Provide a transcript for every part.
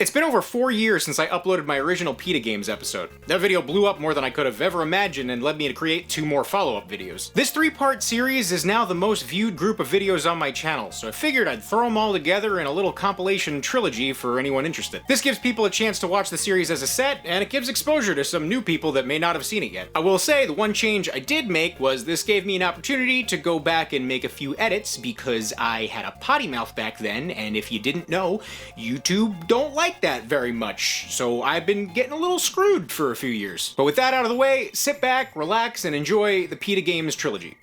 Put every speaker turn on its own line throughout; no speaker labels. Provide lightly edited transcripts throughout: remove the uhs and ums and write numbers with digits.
It's been over 4 years since I uploaded my original PETA Games episode. That video blew up more than I could have ever imagined and led me to create 2 more follow-up videos. This 3-part series is now the most viewed group of videos on my channel, so I figured I'd throw them all together in a little compilation trilogy for anyone interested. This gives people a chance to watch the series as a set, and it gives exposure to some new people that may not have seen it yet. I will say the one change I did make was this gave me an opportunity to go back and make a few edits because I had a potty mouth back then, and if you didn't know, YouTube don't like that very much, so I've been getting a little screwed for a few years. But with that out of the way, sit back, relax, and enjoy the PETA Games trilogy.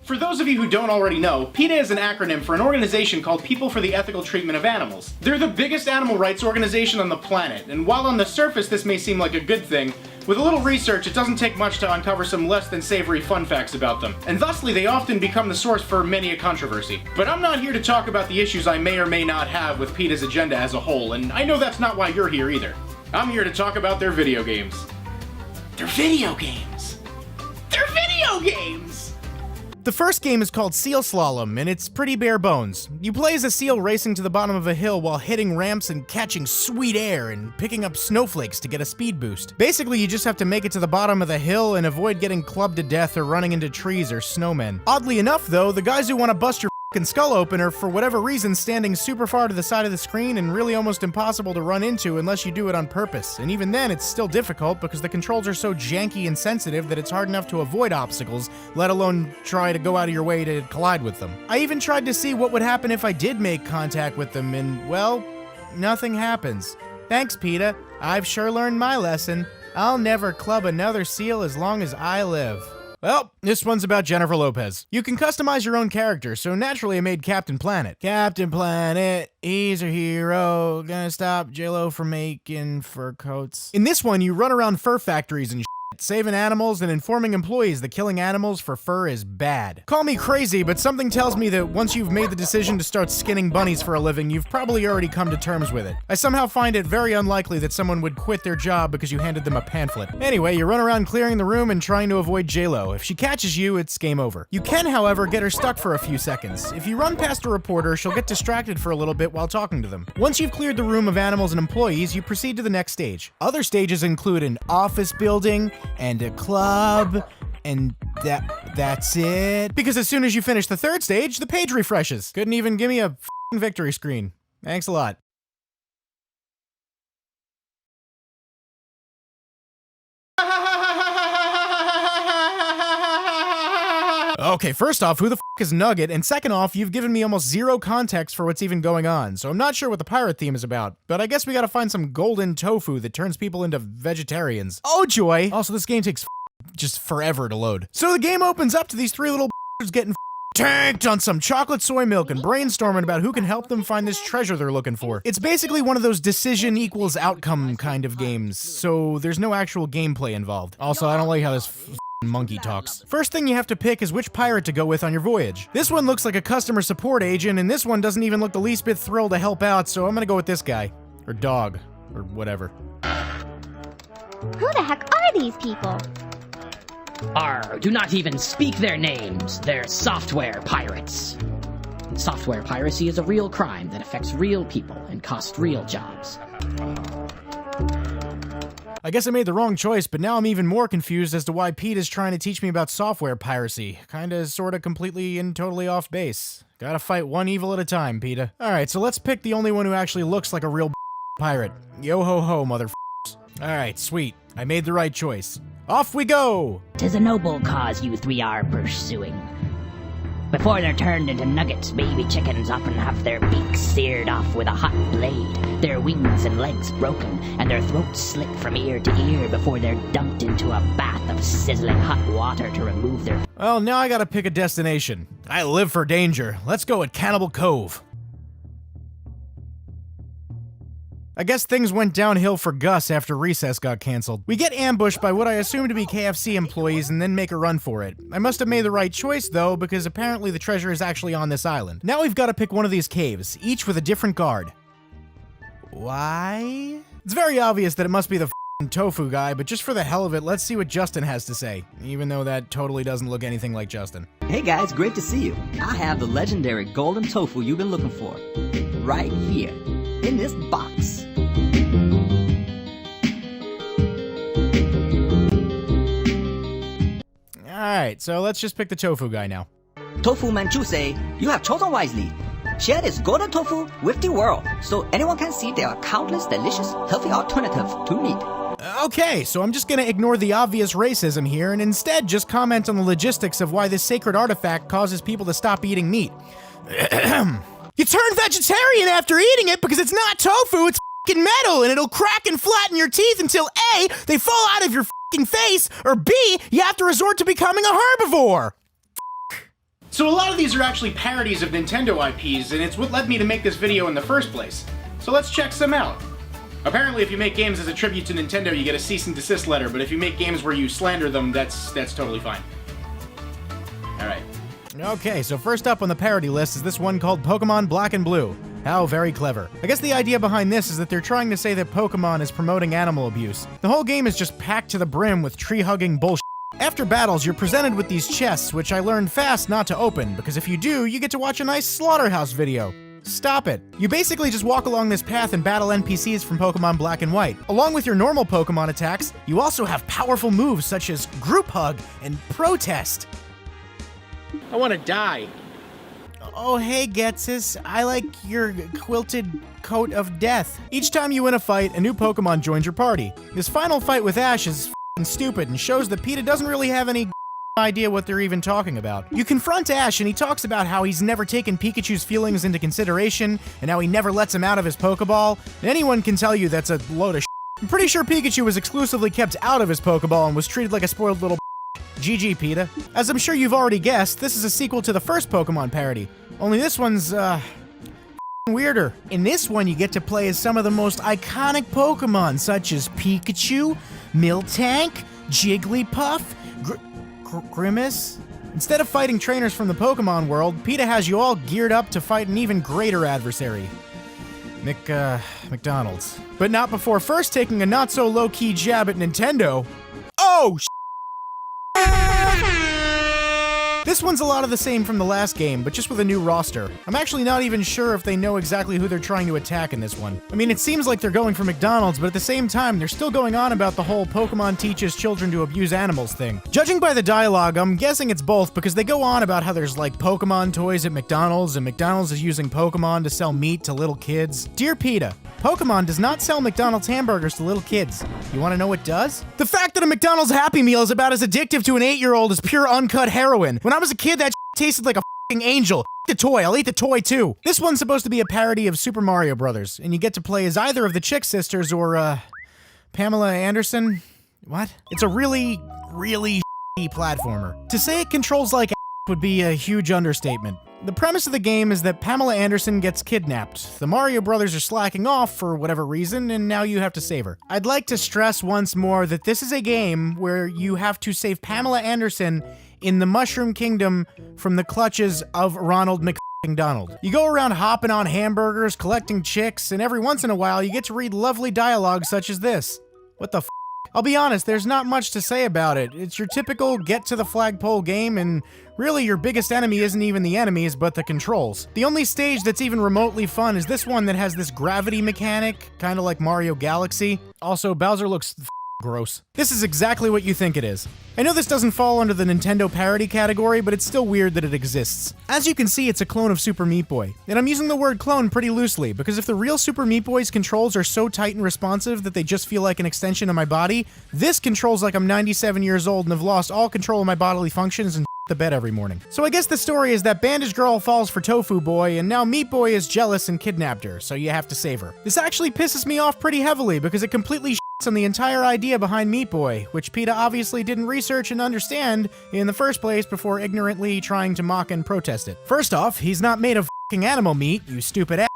For those of you who don't already know, PETA is an acronym for an organization called People for the Ethical Treatment of Animals. They're the biggest animal rights organization on the planet, and while on the surface this may seem like a good thing, with a little research it doesn't take much to uncover some less than savory fun facts about them, and thusly they often become the source for many a controversy. But I'm not here to talk about the issues I may or may not have with PETA's agenda as a whole, and I know that's not why you're here either. I'm here to talk about their video games. They're video games! They're video games!
The first game is called Seal Slalom, and it's pretty bare bones. You play as a seal racing to the bottom of a hill while hitting ramps and catching sweet air and picking up snowflakes to get a speed boost. Basically, you just have to make it to the bottom of the hill and avoid getting clubbed to death or running into trees or snowmen. Oddly enough, though, the guys who want to bust your f***ing skull open are, for whatever reason, standing super far to the side of the screen and really almost impossible to run into unless you do it on purpose. And even then, it's still difficult because the controls are so janky and sensitive that it's hard enough to avoid obstacles, let alone try to go out of your way to collide with them. I even tried to see what would happen if I did make contact with them, and, well, nothing happens. Thanks, PETA. I've sure learned my lesson. I'll never club another seal as long as I live. Well, this one's about Jennifer Lopez. You can customize your own character, so naturally I made Captain Planet. Captain Planet, he's a hero, gonna stop J-Lo from making fur coats. In this one, you run around fur factories and saving animals and informing employees that killing animals for fur is bad. Call me crazy, but something tells me that once you've made the decision to start skinning bunnies for a living, you've probably already come to terms with it. I somehow find it very unlikely that someone would quit their job because you handed them a pamphlet. Anyway, you run around clearing the room and trying to avoid J-Lo. If she catches you, it's game over. You can, however, get her stuck for a few seconds. If you run past a reporter, she'll get distracted for a little bit while talking to them. Once you've cleared the room of animals and employees, you proceed to the next stage. Other stages include an office building, and a club, and that's it. Because as soon as you finish the third stage, the page refreshes. Couldn't even give me a f***ing victory screen. Thanks a lot. Okay, first off, who the f*** is Nugget? And second off, you've given me almost zero context for what's even going on, so I'm not sure what the pirate theme is about. But I guess we gotta find some golden tofu that turns people into vegetarians. Oh joy! Also, this game takes just forever to load. So the game opens up to these 3 little getting tanked on some chocolate soy milk and brainstorming about who can help them find this treasure they're looking for. It's basically one of those decision equals outcome kind of games, so there's no actual gameplay involved. Also, I don't like how this monkey talks. First thing you have to pick is which pirate to go with on your voyage. This one looks like a customer support agent, and this one doesn't even look the least bit thrilled to help out, so I'm gonna go with this guy. Or dog. Or whatever.
Who the heck are these people?
Do not even speak their names. They're software pirates. Software piracy is a real crime that affects real people and costs real jobs.
I guess I made the wrong choice, but now I'm even more confused as to why Pete is trying to teach me about software piracy. Kinda, sorta, completely and totally off base. Gotta fight one evil at a time, PETA. Alright, so let's pick the only one who actually looks like a real pirate. Yo ho ho, motherfuckers. Alright, sweet. I made the right choice. Off we go!
'Tis a noble cause you 3 are pursuing. Before they're turned into nuggets, baby chickens often have their beaks seared off with a hot blade, their wings and legs broken, and their throats slit from ear to ear before they're dumped into a bath of sizzling hot water to remove their...
Well, now I gotta pick a destination. I live for danger. Let's go at Cannibal Cove. I guess things went downhill for Gus after recess got canceled. We get ambushed by what I assume to be KFC employees and then make a run for it. I must have made the right choice though, because apparently the treasure is actually on this island. Now we've got to pick one of these caves, each with a different guard. Why? It's very obvious that it must be the f***ing tofu guy, but just for the hell of it, let's see what Justin has to say, even though that totally doesn't look anything like Justin.
Hey guys, great to see you. I have the legendary golden tofu you've been looking for. right here, in this box.
Alright, so let's just pick the tofu guy now.
Tofu Manchu say, you have chosen wisely. Share this golden tofu with the world, so anyone can see there are countless delicious, healthy alternatives to meat.
Okay, so I'm just gonna ignore the obvious racism here and instead just comment on the logistics of why this sacred artifact causes people to stop eating meat. You turn vegetarian after eating it because it's not tofu, it's f***ing metal, and it'll crack and flatten your teeth until A, they fall out of your f***ing face, or B, you have to resort to becoming a herbivore.
So a lot of these are actually parodies of Nintendo IPs, and it's what led me to make this video in the first place. So let's check some out. Apparently if you make games as a tribute to Nintendo, you get a cease and desist letter, but if you make games where you slander them, that's totally fine. Alright.
Okay, so first up on the parody list is this one called Pokemon Black and Blue. How very clever. I guess the idea behind this is that they're trying to say that Pokemon is promoting animal abuse. The whole game is just packed to the brim with tree-hugging bullshit. After battles, you're presented with these chests, which I learned fast not to open, because if you do, you get to watch a nice slaughterhouse video. Stop it. You basically just walk along this path and battle NPCs from Pokemon Black and White. Along with your normal Pokemon attacks, you also have powerful moves such as Group Hug and Protest.
I want to die.
Oh hey Getsis, I like your quilted coat of death. Each time you win a fight, a new Pokemon joins your party. This final fight with Ash is f***ing stupid and shows that PETA doesn't really have any idea what they're even talking about. You confront Ash and he talks about how he's never taken Pikachu's feelings into consideration and how he never lets him out of his Pokeball. And anyone can tell you that's a load of I'm pretty sure Pikachu was exclusively kept out of his Pokeball and was treated like a spoiled little GG, PETA. As I'm sure you've already guessed, this is a sequel to the first Pokemon parody. Only this one's, weirder. In this one, you get to play as some of the most iconic Pokemon, such as Pikachu, Miltank, Jigglypuff, Grimace. Instead of fighting trainers from the Pokemon world, PETA has you all geared up to fight an even greater adversary. McDonald's. But not before first taking a not-so-low-key jab at Nintendo. Oh, This one's a lot of the same from the last game, but just with a new roster. I'm actually not even sure if they know exactly who they're trying to attack in this one. I mean, it seems like they're going for McDonald's, but at the same time, they're still going on about the whole Pokemon teaches children to abuse animals thing. Judging by the dialogue, I'm guessing it's both because they go on about how there's like Pokemon toys at McDonald's and McDonald's is using Pokemon to sell meat to little kids. Dear PETA, Pokemon does not sell McDonald's hamburgers to little kids. You want to know what does? The fact that a McDonald's Happy Meal is about as addictive to an 8-year-old as pure uncut heroin. When I was a kid, that tasted like a f***ing angel. The toy, I'll eat the toy too. This one's supposed to be a parody of Super Mario Brothers, and you get to play as either of the Chick sisters or, Pamela Anderson? What? It's a really platformer. To say it controls like would be a huge understatement. The premise of the game is that Pamela Anderson gets kidnapped. The Mario Brothers are slacking off for whatever reason, and now you have to save her. I'd like to stress once more that this is a game where you have to save Pamela Anderson in the Mushroom Kingdom from the clutches of Ronald McDonald. You go around hopping on hamburgers, collecting chicks, and every once in a while you get to read lovely dialogue such as this. What the f***? I'll be honest, there's not much to say about it. It's your typical get-to-the-flagpole game, and really your biggest enemy isn't even the enemies, but the controls. The only stage that's even remotely fun is this one that has this gravity mechanic, kinda like Mario Galaxy. Also, Bowser looks gross. This is exactly what you think it is. I know this doesn't fall under the Nintendo parody category, but it's still weird that it exists. As you can see, it's a clone of Super Meat Boy. And I'm using the word clone pretty loosely, because if the real Super Meat Boy's controls are so tight and responsive that they just feel like an extension of my body, this controls like I'm 97 years old and have lost all control of my bodily functions and the bed every morning. So I guess the story is that Bandage Girl falls for Tofu Boy, and now Meat Boy is jealous and kidnapped her, so you have to save her. This actually pisses me off pretty heavily, because it completely on the entire idea behind Meat Boy, which PETA obviously didn't research and understand in the first place before ignorantly trying to mock and protest it. First off, he's not made of f***ing animal meat, you stupid ass.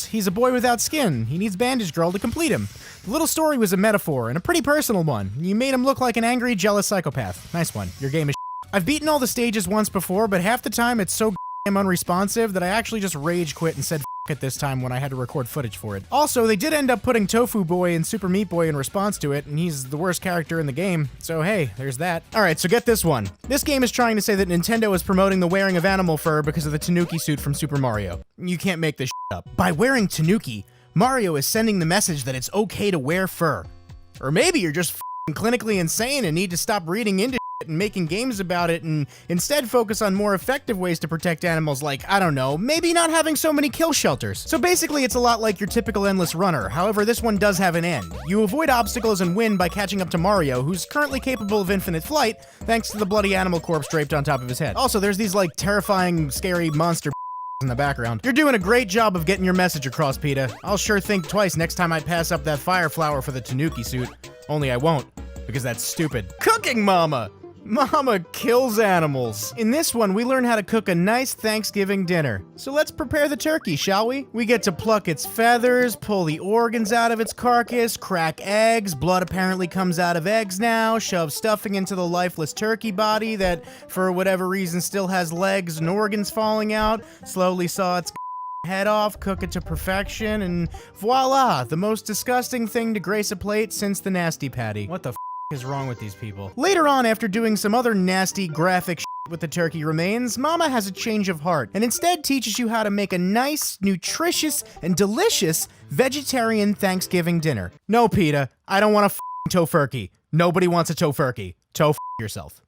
He's a boy without skin. He needs Bandage Girl to complete him. The little story was a metaphor, and a pretty personal one. You made him look like an angry, jealous psychopath. Nice one. Your game is I've beaten all the stages once before, but half the time it's so unresponsive that I actually just rage quit and said at this time when I had to record footage for it. Also, they did end up putting Tofu Boy and Super Meat Boy in response to it, and he's the worst character in the game, so hey, there's that. Alright, so get this one. This game is trying to say that Nintendo is promoting the wearing of animal fur because of the Tanuki suit from Super Mario. You can't make this up. By wearing Tanuki, Mario is sending the message that it's okay to wear fur. Or maybe you're just clinically insane and need to stop reading into and making games about it and instead focus on more effective ways to protect animals like, I don't know, maybe not having so many kill shelters. So basically it's a lot like your typical endless runner, however this one does have an end. You avoid obstacles and win by catching up to Mario, who's currently capable of infinite flight thanks to the bloody animal corpse draped on top of his head. Also, there's these like terrifying, scary monster in the background. You're doing a great job of getting your message across, PETA. I'll sure think twice next time I pass up that fire flower for the Tanuki suit. Only I won't, because that's stupid. Cooking Mama! Mama kills animals. In this one, we learn how to cook a nice Thanksgiving dinner. So let's prepare the turkey, shall we? We get to pluck its feathers, pull the organs out of its carcass, crack eggs, blood apparently comes out of eggs now, shove stuffing into the lifeless turkey body that, for whatever reason, still has legs and organs falling out, slowly saw its head off, cook it to perfection, and voila, the most disgusting thing to grace a plate since the Nasty Patty. What the is wrong with these people? Later on, after doing some other nasty, graphic with the turkey remains, Mama has a change of heart and instead teaches you how to make a nice, nutritious, and delicious vegetarian Thanksgiving dinner. No, PETA, I don't want a tofurkey. Nobody wants a tofurkey. Yourself.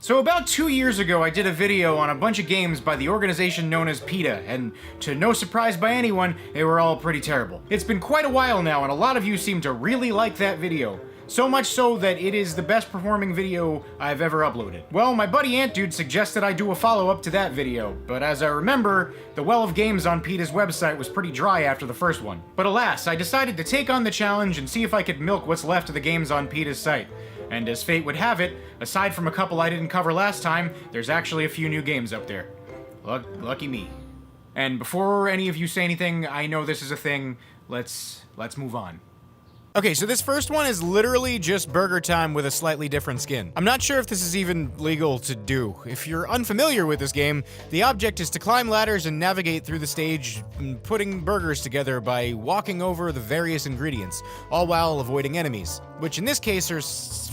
So about 2 years ago, I did a video on a bunch of games by the organization known as PETA, and to no surprise by anyone, they were all pretty terrible. It's been quite a while now, and a lot of you seem to really like that video. So much so that it is the best performing video I've ever uploaded. Well, my buddy Antdude suggested I do a follow-up to that video, but as I remember, the well of games on PETA's website was pretty dry after the first one. But alas, I decided to take on the challenge and see if I could milk what's left of the games on PETA's site. And as fate would have it, aside from a couple I didn't cover last time, there's actually a few new games up there. Lucky me. And before any of you say anything, I know this is a thing, let's move on.
Okay, so this first one is literally just Burger Time with a slightly different skin. I'm not sure if this is even legal to do. If you're unfamiliar with this game, the object is to climb ladders and navigate through the stage, putting burgers together by walking over the various ingredients, all while avoiding enemies, which in this case are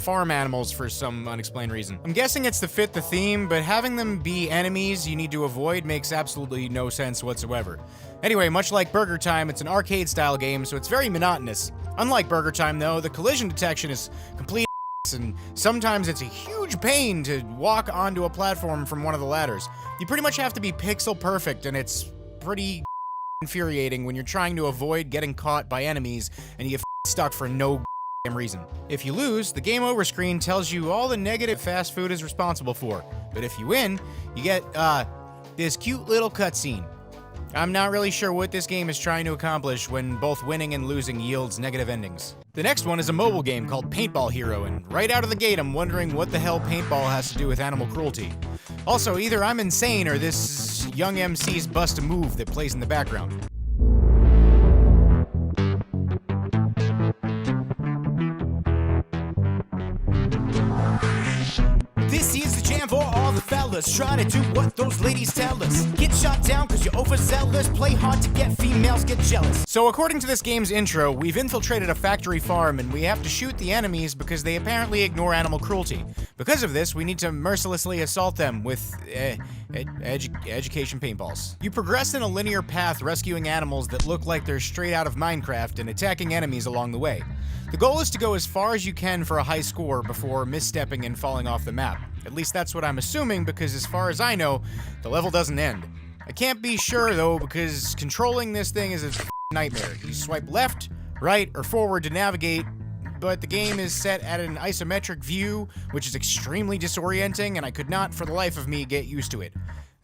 farm animals for some unexplained reason. I'm guessing it's to fit the theme, but having them be enemies you need to avoid makes absolutely no sense whatsoever. Anyway, much like Burger Time, it's an arcade-style game, so it's very monotonous. Unlike Burger Time, though, the collision detection is complete and sometimes it's a huge pain to walk onto a platform from one of the ladders. You pretty much have to be pixel perfect, and it's pretty infuriating when you're trying to avoid getting caught by enemies and you get stuck for no reason. If you lose, the game over screen tells you all the negative fast food is responsible for, but if you win, you get, this cute little cutscene. I'm not really sure what this game is trying to accomplish when both winning and losing yields negative endings. The next one is a mobile game called Paintball Hero, and right out of the gate I'm wondering what the hell paintball has to do with animal cruelty. Also, either I'm insane or this young MC's bust a move that plays in the background. This is the jam for all the fellas trying to do what those ladies tell us. Get shot down cause you're overzealous, play hard to get females get jealous. So according to this game's intro, we've infiltrated a factory farm and we have to shoot the enemies because they apparently ignore animal cruelty. Because of this, we need to mercilessly assault them with, education paintballs. You progress in a linear path rescuing animals that look like they're straight out of Minecraft and attacking enemies along the way. The goal is to go as far as you can for a high score before misstepping and falling off the map. At least that's what I'm assuming, because as far as I know, the level doesn't end. I can't be sure though, because controlling this thing is a nightmare. You swipe left, right, or forward to navigate, but the game is set at an isometric view, which is extremely disorienting, and I could not for the life of me get used to it.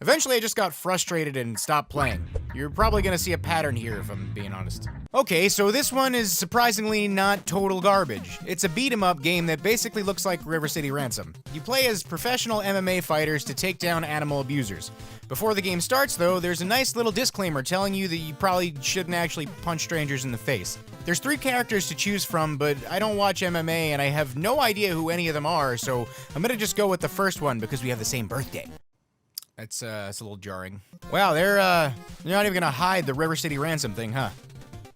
Eventually I just got frustrated and stopped playing. You're probably gonna see a pattern here if I'm being honest. Okay, so this one is surprisingly not total garbage. It's a beat-em-up game that basically looks like River City Ransom. You play as professional MMA fighters to take down animal abusers. Before the game starts though, there's a nice little disclaimer telling you that you probably shouldn't actually punch strangers in the face. There's 3 characters to choose from, but I don't watch MMA and I have no idea who any of them are, so I'm gonna just go with the first one because we have the same birthday. That's a little jarring. Wow, they're not even gonna hide the River City Ransom thing, huh?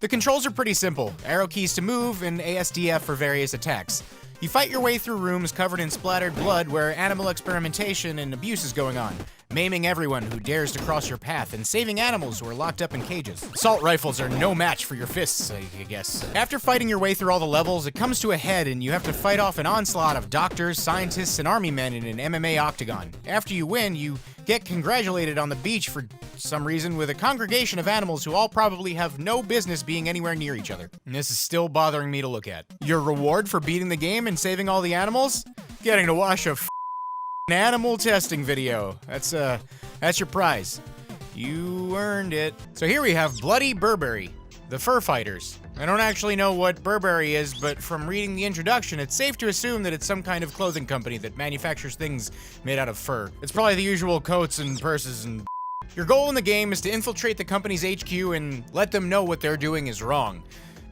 The controls are pretty simple. Arrow keys to move and ASDF for various attacks. You fight your way through rooms covered in splattered blood where animal experimentation and abuse is going on, maiming everyone who dares to cross your path and saving animals who are locked up in cages. Assault rifles are no match for your fists, I guess. After fighting your way through all the levels, it comes to a head and you have to fight off an onslaught of doctors, scientists, and army men in an MMA octagon. After you win, you get congratulated on the beach for some reason with a congregation of animals who all probably have no business being anywhere near each other. And this is still bothering me to look at. Your reward for beating the game and saving all the animals? Getting to watch a animal testing video. That's your prize. You earned it. So here we have Bloody Burberry, the fur fighters. I don't actually know what Burberry is, but from reading the introduction, it's safe to assume that it's some kind of clothing company that manufactures things made out of fur. It's probably the usual coats and purses and Your goal in the game is to infiltrate the company's HQ and let them know what they're doing is wrong.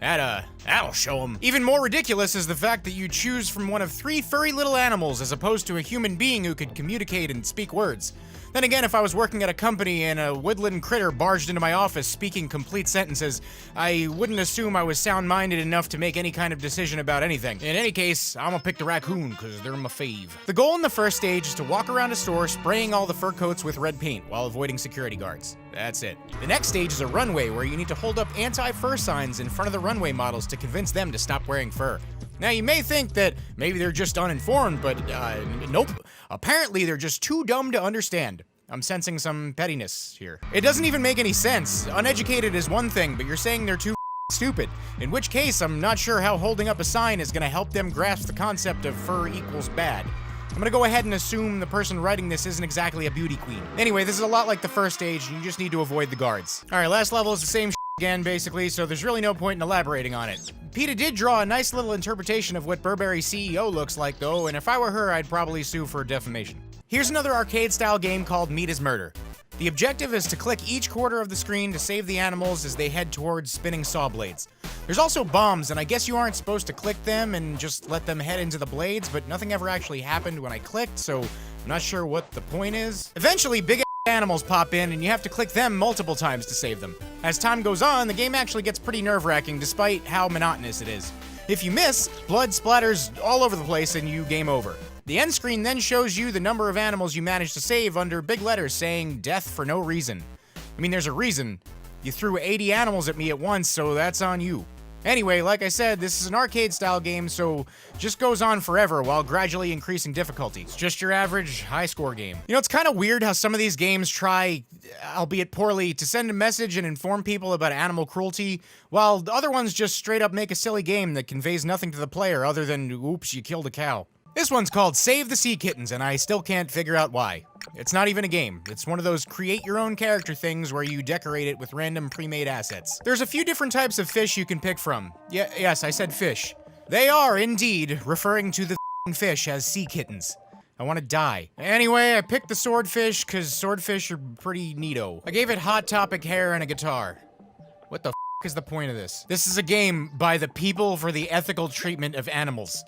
That'll show them. Even more ridiculous is the fact that you choose from one of 3 furry little animals as opposed to a human being who could communicate and speak words. Then again, if I was working at a company and a woodland critter barged into my office speaking complete sentences, I wouldn't assume I was sound-minded enough to make any kind of decision about anything. In any case, I'm gonna pick the raccoon, cause they're my fave. The goal in the first stage is to walk around a store spraying all the fur coats with red paint while avoiding security guards. That's it. The next stage is a runway where you need to hold up anti-fur signs in front of the runway models to convince them to stop wearing fur. Now, you may think that maybe they're just uninformed, but nope. Apparently, they're just too dumb to understand. I'm sensing some pettiness here. It doesn't even make any sense. Uneducated is one thing, but you're saying they're too stupid. In which case, I'm not sure how holding up a sign is gonna help them grasp the concept of fur equals bad. I'm gonna go ahead and assume the person writing this isn't exactly a beauty queen. Anyway, this is a lot like the first stage, and you just need to avoid the guards. Alright, last level is the same again, basically, so there's really no point in elaborating on it. PETA did draw a nice little interpretation of what Burberry's CEO looks like, though, and if I were her, I'd probably sue for defamation. Here's another arcade-style game called Meat is Murder. The objective is to click each quarter of the screen to save the animals as they head towards spinning saw blades. There's also bombs, and I guess you aren't supposed to click them and just let them head into the blades, but nothing ever actually happened when I clicked, so I'm not sure what the point is. Eventually, big animals pop in, and you have to click them multiple times to save them. As time goes on, the game actually gets pretty nerve-wracking despite how monotonous it is. If you miss, blood splatters all over the place and you game over. The end screen then shows you the number of animals you managed to save under big letters saying death for no reason. I mean, there's a reason. You threw 80 animals at me at once, so that's on you. Anyway, like I said, this is an arcade-style game, so just goes on forever while gradually increasing difficulty. It's just your average high-score game. You know, it's kind of weird how some of these games try, albeit poorly, to send a message and inform people about animal cruelty, while the other ones just straight up make a silly game that conveys nothing to the player other than, oops, you killed a cow. This one's called Save the Sea Kittens, and I still can't figure out why. It's not even a game. It's one of those create-your-own-character things where you decorate it with random pre-made assets. There's a few different types of fish you can pick from. Yes, I said fish. They are, indeed, referring to the fish as sea kittens. I want to die. Anyway, I picked the swordfish, because swordfish are pretty neato. I gave it Hot Topic hair and a guitar. What the is the point of this? This is a game by the people for the ethical treatment of animals.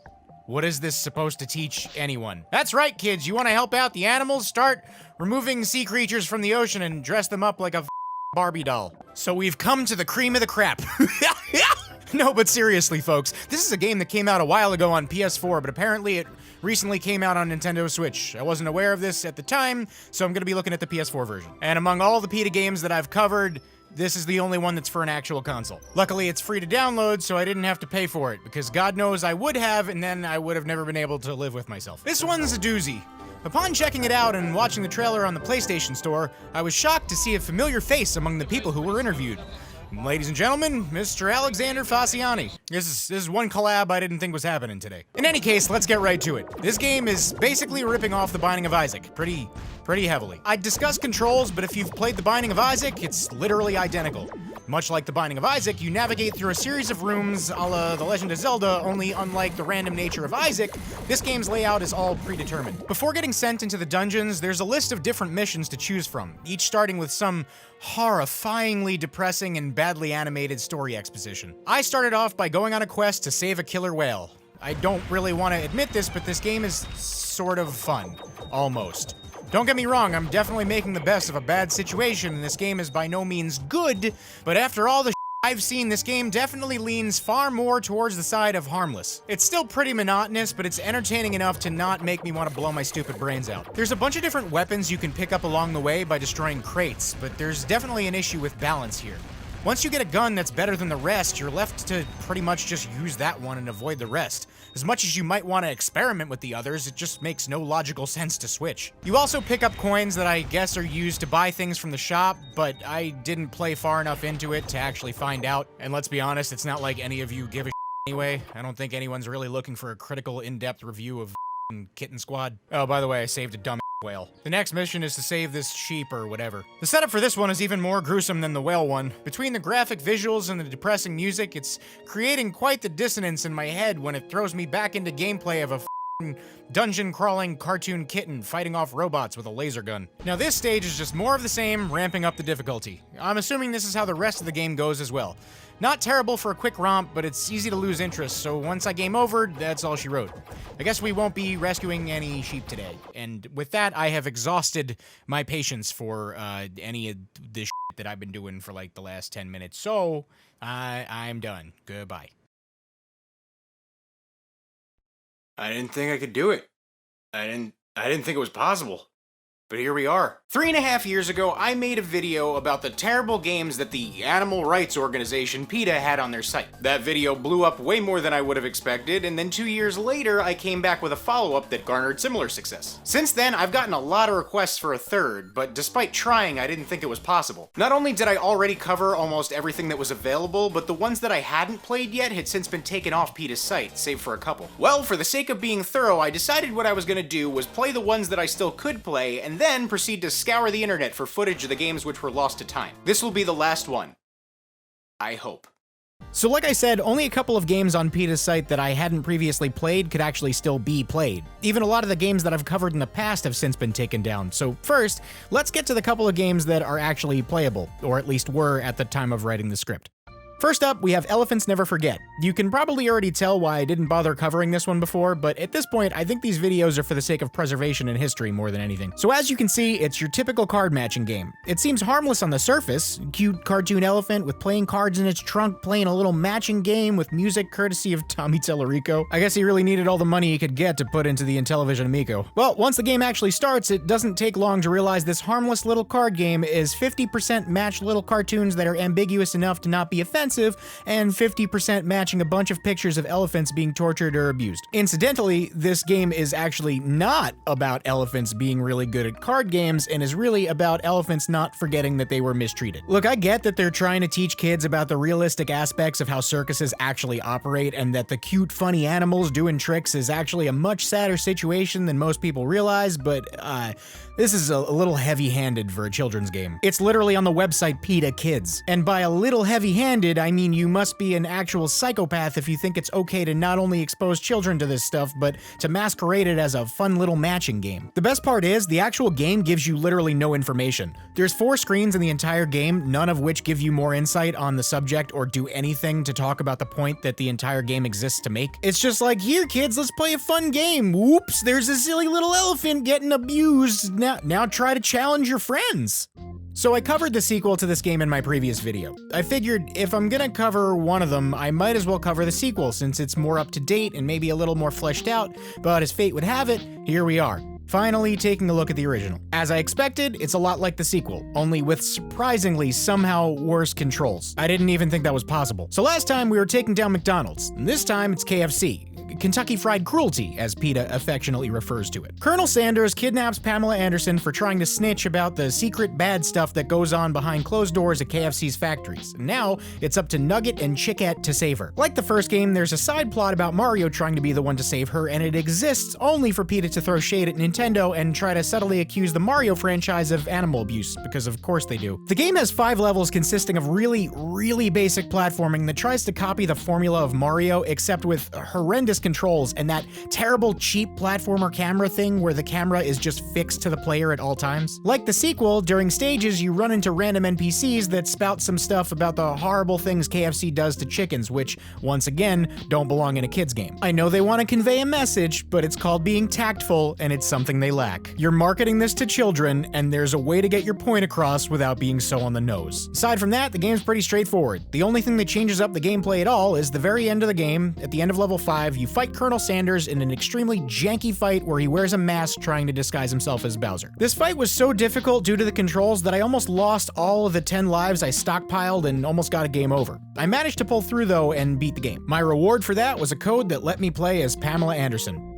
What is this supposed to teach anyone? That's right, kids. You want to help out the animals? Start removing sea creatures from the ocean and dress them up like a Barbie doll. So we've come to the cream of the crap. No, but seriously, folks. This is a game that came out a while ago on PS4, but apparently it recently came out on Nintendo Switch. I wasn't aware of this at the time, so I'm going to be looking at the PS4 version. And among all the PETA games that I've covered, this is the only one that's for an actual console. Luckily, it's free to download, so I didn't have to pay for it, because God knows I would have, and then I would have never been able to live with myself. This one's a doozy. Upon checking it out and watching the trailer on the PlayStation Store, I was shocked to see a familiar face among the people who were interviewed. Ladies and gentlemen, Mr. Alexander Fasciani. This is one collab I didn't think was happening today. In any case, let's get right to it. This game is basically ripping off The Binding of Isaac, pretty heavily. I'd discuss controls, but if you've played The Binding of Isaac, it's literally identical. Much like The Binding of Isaac, you navigate through a series of rooms a la The Legend of Zelda, only unlike the random nature of Isaac, this game's layout is all predetermined. Before getting sent into the dungeons, there's a list of different missions to choose from, each starting with some horrifyingly depressing and badly animated story exposition. I started off by going on a quest to save a killer whale. I don't really want to admit this, but this game is sort of fun. Almost. Don't get me wrong, I'm definitely making the best of a bad situation, and this game is by no means good, but after all the I've seen, this game definitely leans far more towards the side of harmless. It's still pretty monotonous, but it's entertaining enough to not make me want to blow my stupid brains out. There's a bunch of different weapons you can pick up along the way by destroying crates, but there's definitely an issue with balance here. Once you get a gun that's better than the rest, you're left to pretty much just use that one and avoid the rest. As much as you might want to experiment with the others, it just makes no logical sense to switch. You also pick up coins that I guess are used to buy things from the shop, but I didn't play far enough into it to actually find out. And let's be honest, it's not like any of you give a anyway. I don't think anyone's really looking for a critical, in-depth review of Kitten Squad. Oh, by the way, I saved a dumb whale. The next mission is to save this sheep or whatever. The setup for this one is even more gruesome than the whale one. Between the graphic visuals and the depressing music, it's creating quite the dissonance in my head when it throws me back into gameplay of a dungeon-crawling cartoon kitten fighting off robots with a laser gun. Now this stage is just more of the same, ramping up the difficulty. I'm assuming this is how the rest of the game goes as well. Not terrible for a quick romp, but it's easy to lose interest, so once I game over, that's all she wrote. I guess we won't be rescuing any sheep today. And with that, I have exhausted my patience for any of this that I've been doing for like the last 10 minutes, so I'm done. Goodbye.
I didn't think I could do it. I didn't think it was possible. But here we are. 3.5 years ago, I made a video about the terrible games that the animal rights organization PETA had on their site. That video blew up way more than I would have expected, and then 2 years later, I came back with a follow-up that garnered similar success. Since then, I've gotten a lot of requests for a third, but despite trying, I didn't think it was possible. Not only did I already cover almost everything that was available, but the ones that I hadn't played yet had since been taken off PETA's site, save for a couple. Well, for the sake of being thorough, I decided what I was gonna do was play the ones that I still could play, and then proceed to scour the internet for footage of the games which were lost to time. This will be the last one. I hope.
So like I said, only a couple of games on PETA's site that I hadn't previously played could actually still be played. Even a lot of the games that I've covered in the past have since been taken down. So first, let's get to the couple of games that are actually playable, or at least were at the time of writing the script. First up, we have Elephants Never Forget. You can probably already tell why I didn't bother covering this one before, but at this point, I think these videos are for the sake of preservation and history more than anything. So as you can see, it's your typical card matching game. It seems harmless on the surface, cute cartoon elephant with playing cards in its trunk playing a little matching game with music courtesy of Tommy Tellerico. I guess he really needed all the money he could get to put into the Intellivision Amico. Well, once the game actually starts, it doesn't take long to realize this harmless little card game is 50% match little cartoons that are ambiguous enough to not be offensive, and 50% matching a bunch of pictures of elephants being tortured or abused. Incidentally, this game is actually not about elephants being really good at card games and is really about elephants not forgetting that they were mistreated. Look, I get that they're trying to teach kids about the realistic aspects of how circuses actually operate and that the cute, funny animals doing tricks is actually a much sadder situation than most people realize, but this is a little heavy-handed for a children's game. It's literally on the website PETA Kids. And by a little heavy-handed, I mean you must be an actual psychopath if you think it's okay to not only expose children to this stuff, but to masquerade it as a fun little matching game. The best part is, the actual game gives you literally no information. There's 4 screens in the entire game, none of which give you more insight on the subject or do anything to talk about the point that the entire game exists to make. It's just like, here kids, let's play a fun game. Whoops, there's a silly little elephant getting abused. Now try to challenge your friends. So I covered the sequel to this game in my previous video. I figured if I'm gonna cover one of them, I might as well cover the sequel since it's more up to date and maybe a little more fleshed out, but as fate would have it, here we are. Finally taking a look at the original. As I expected, it's a lot like the sequel, only with surprisingly somehow worse controls. I didn't even think that was possible. So last time we were taking down McDonald's, and this time it's KFC. Kentucky Fried Cruelty, as PETA affectionately refers to it. Colonel Sanders kidnaps Pamela Anderson for trying to snitch about the secret bad stuff that goes on behind closed doors at KFC's factories. And now, it's up to Nugget and Chickette to save her. Like the first game, there's a side plot about Mario trying to be the one to save her, and it exists only for PETA to throw shade at Nintendo and try to subtly accuse the Mario franchise of animal abuse, because of course they do. The game has 5 levels consisting of really basic platforming that tries to copy the formula of Mario, except with horrendous controls and that terrible cheap platformer camera thing where the camera is just fixed to the player at all times. Like the sequel, during stages you run into random NPCs that spout some stuff about the horrible things KFC does to chickens, which, once again, don't belong in a kid's game. I know they want to convey a message, but it's called being tactful, and it's something they lack. You're marketing this to children, and there's a way to get your point across without being so on the nose. Aside from that, the game's pretty straightforward. The only thing that changes up the gameplay at all is the very end of the game. At the end of level 5, you fight Colonel Sanders in an extremely janky fight where he wears a mask trying to disguise himself as Bowser. This fight was so difficult due to the controls that I almost lost all of the 10 lives I stockpiled and almost got a game over. I managed to pull through though and beat the game. My reward for that was a code that let me play as Pamela Anderson.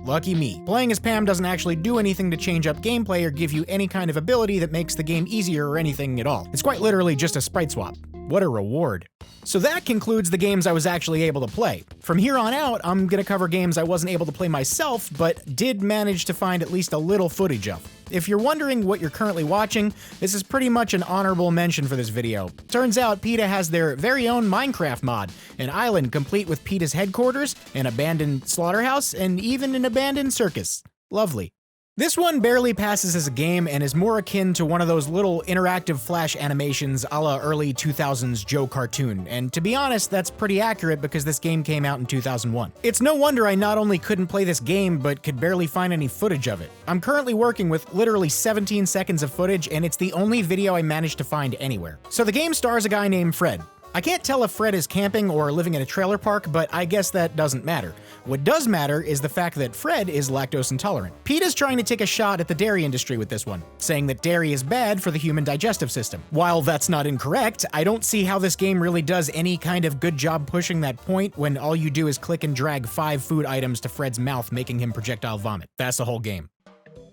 Lucky me. Playing as Pam doesn't actually do anything to change up gameplay or give you any kind of ability that makes the game easier or anything at all. It's quite literally just a sprite swap. What a reward. So that concludes the games I was actually able to play. From here on out, I'm gonna cover games I wasn't able to play myself, but did manage to find at least a little footage of. If you're wondering what you're currently watching, this is pretty much an honorable mention for this video. Turns out PETA has their very own Minecraft mod, an island complete with PETA's headquarters, an abandoned slaughterhouse, and even an abandoned circus. Lovely. This one barely passes as a game and is more akin to one of those little interactive flash animations a la early 2000s Joe cartoon, and to be honest, that's pretty accurate because this game came out in 2001. It's no wonder I not only couldn't play this game, but could barely find any footage of it. I'm currently working with literally 17 seconds of footage, and it's the only video I managed to find anywhere. So the game stars a guy named Fred. I can't tell if Fred is camping or living in a trailer park, but I guess that doesn't matter. What does matter is the fact that Fred is lactose intolerant. PETA's trying to take a shot at the dairy industry with this one, saying that dairy is bad for the human digestive system. While that's not incorrect, I don't see how this game really does any kind of good job pushing that point when all you do is click and drag 5 food items to Fred's mouth, making him projectile vomit. That's the whole game.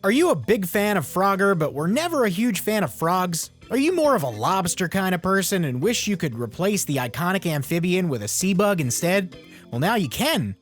Are you a big fan of Frogger, but were never a huge fan of frogs? Are you more of a lobster kind of person and wish you could replace the iconic amphibian with a sea bug instead? Well, now you can.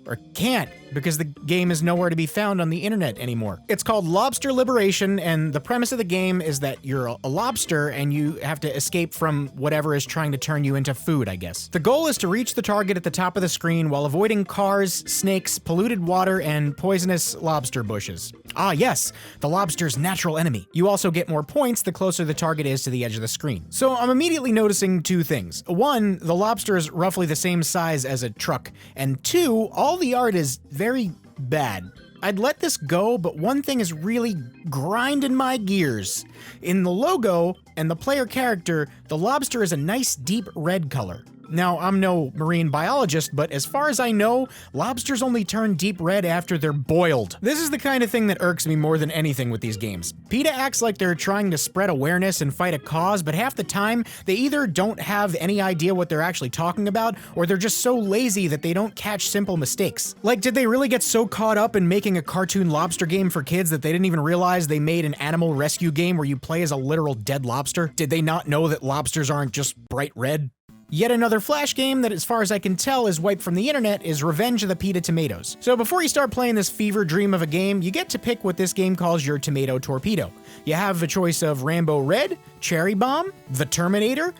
Or can't, because the game is nowhere to be found on the internet anymore. It's called Lobster Liberation, and the premise of the game is that you're a lobster and you have to escape from whatever is trying to turn you into food, I guess. The goal is to reach the target at the top of the screen while avoiding cars, snakes, polluted water, and poisonous lobster bushes. Ah yes, the lobster's natural enemy. You also get more points the closer the target is to the edge of the screen. So I'm immediately noticing 2 things. 1, the lobster is roughly the same size as a truck, and 2, all the art is very bad. I'd let this go, but one thing is really grinding my gears. In the logo and the player character, the lobster is a nice deep red color. Now, I'm no marine biologist, but as far as I know, lobsters only turn deep red after they're boiled. This is the kind of thing that irks me more than anything with these games. PETA acts like they're trying to spread awareness and fight a cause, but half the time, they either don't have any idea what they're actually talking about, or they're just so lazy that they don't catch simple mistakes. Like, did they really get so caught up in making a cartoon lobster game for kids that they didn't even realize they made an animal rescue game where you play as a literal dead lobster? Did they not know that lobsters aren't just bright red? Yet another Flash game that, as far as I can tell, is wiped from the internet is Revenge of the PETA Tomatoes. So before you start playing this fever dream of a game, you get to pick what this game calls your tomato torpedo. You have a choice of Rambo Red, Cherry Bomb, The Terminator,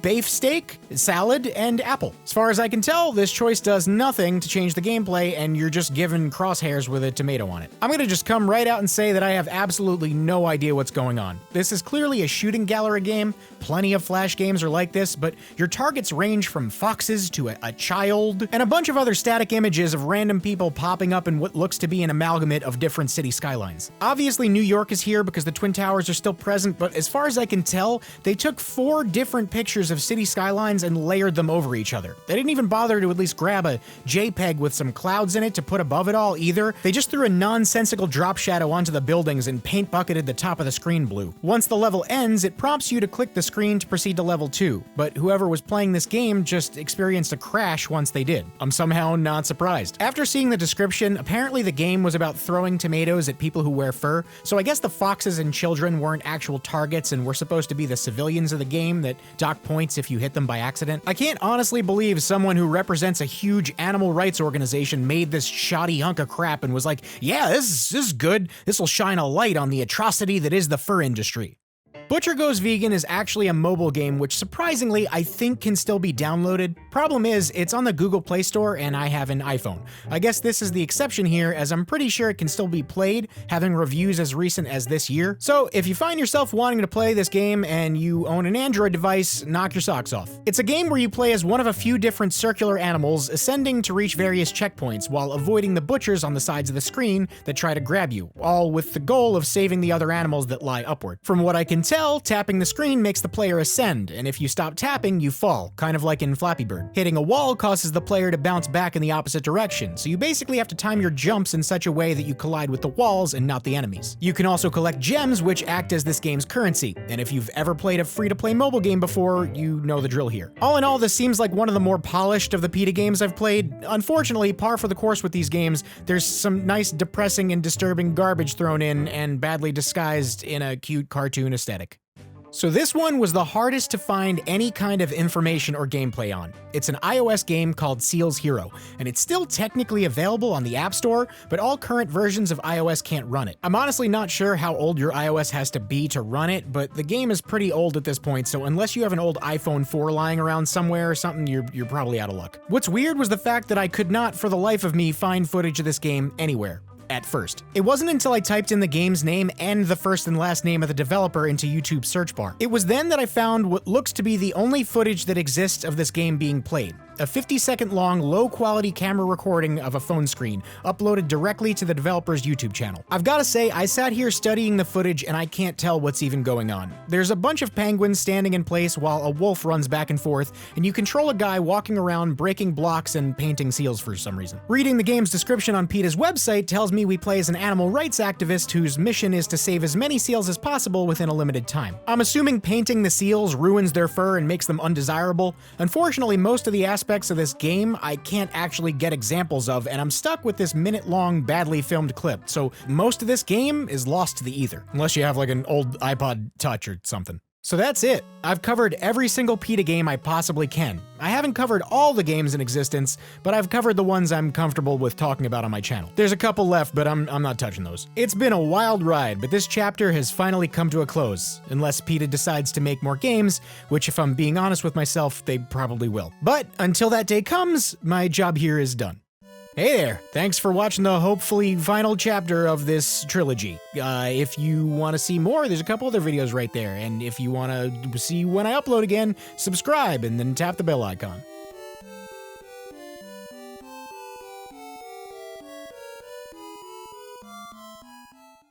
beef steak, salad, and apple. As far as I can tell, this choice does nothing to change the gameplay, and you're just given crosshairs with a tomato on it. I'm gonna just come right out and say that I have absolutely no idea what's going on. This is clearly a shooting gallery game. Plenty of Flash games are like this, but your targets range from foxes to a child, and a bunch of other static images of random people popping up in what looks to be an amalgamate of different city skylines. Obviously, New York is here because the Twin Towers are still present, but as far as I can tell, they took 4 different pictures of city skylines and layered them over each other. They didn't even bother to at least grab a JPEG with some clouds in it to put above it all either. They just threw a nonsensical drop shadow onto the buildings and paint bucketed the top of the screen blue. Once the level ends, it prompts you to click the screen to proceed to level 2, but whoever was playing this game just experienced a crash once they did. I'm somehow not surprised. After seeing the description, apparently the game was about throwing tomatoes at people who wear fur, so I guess the foxes and children weren't actual targets and were supposed to be the civilians of the game that dock points if you hit them by accident. I can't honestly believe someone who represents a huge animal rights organization made this shoddy hunk of crap and was like, yeah, this is good. This will shine a light on the atrocity that is the fur industry. Butcher Goes Vegan is actually a mobile game which surprisingly I think can still be downloaded. Problem is, it's on the Google Play Store and I have an iPhone. I guess this is the exception here, as I'm pretty sure it can still be played, having reviews as recent as this year. So if you find yourself wanting to play this game and you own an Android device, knock your socks off. It's a game where you play as one of a few different circular animals ascending to reach various checkpoints while avoiding the butchers on the sides of the screen that try to grab you, all with the goal of saving the other animals that lie upward. From what I can tell, tapping the screen makes the player ascend, and if you stop tapping, you fall, kind of like in Flappy Bird. Hitting a wall causes the player to bounce back in the opposite direction, so you basically have to time your jumps in such a way that you collide with the walls and not the enemies. You can also collect gems, which act as this game's currency, and if you've ever played a free-to-play mobile game before, you know the drill here. All in all, this seems like one of the more polished of the PETA games I've played. Unfortunately, par for the course with these games, there's some nice depressing and disturbing garbage thrown in and badly disguised in a cute cartoon aesthetic. So this one was the hardest to find any kind of information or gameplay on. It's an iOS game called Seals Hero, and it's still technically available on the App Store, but all current versions of iOS can't run it. I'm honestly not sure how old your iOS has to be to run it, but the game is pretty old at this point, so unless you have an old iPhone 4 lying around somewhere or something, you're probably out of luck. What's weird was the fact that I could not, for the life of me, find footage of this game anywhere. At first. It wasn't until I typed in the game's name and the first and last name of the developer into YouTube's search bar. It was then that I found what looks to be the only footage that exists of this game being played. A 50-second long, low-quality camera recording of a phone screen, uploaded directly to the developer's YouTube channel. I've gotta say, I sat here studying the footage and I can't tell what's even going on. There's a bunch of penguins standing in place while a wolf runs back and forth, and you control a guy walking around breaking blocks and painting seals for some reason. Reading the game's description on PETA's website tells me we play as an animal rights activist whose mission is to save as many seals as possible within a limited time. I'm assuming painting the seals ruins their fur and makes them undesirable. Unfortunately, most of the aspects of this game I can't actually get examples of, and I'm stuck with this minute-long, badly filmed clip, so most of this game is lost to the ether, unless you have like an old iPod Touch or something. So that's it. I've covered every single PETA game I possibly can. I haven't covered all the games in existence, but I've covered the ones I'm comfortable with talking about on my channel. There's a couple left, but I'm not touching those. It's been a wild ride, but this chapter has finally come to a close, unless PETA decides to make more games, which if I'm being honest with myself, they probably will. But until that day comes, my job here is done. Hey there, thanks for watching the hopefully final chapter of this trilogy. If you want to see more, there's a couple other videos right there, and if you want to see when I upload again, subscribe and then tap the bell icon.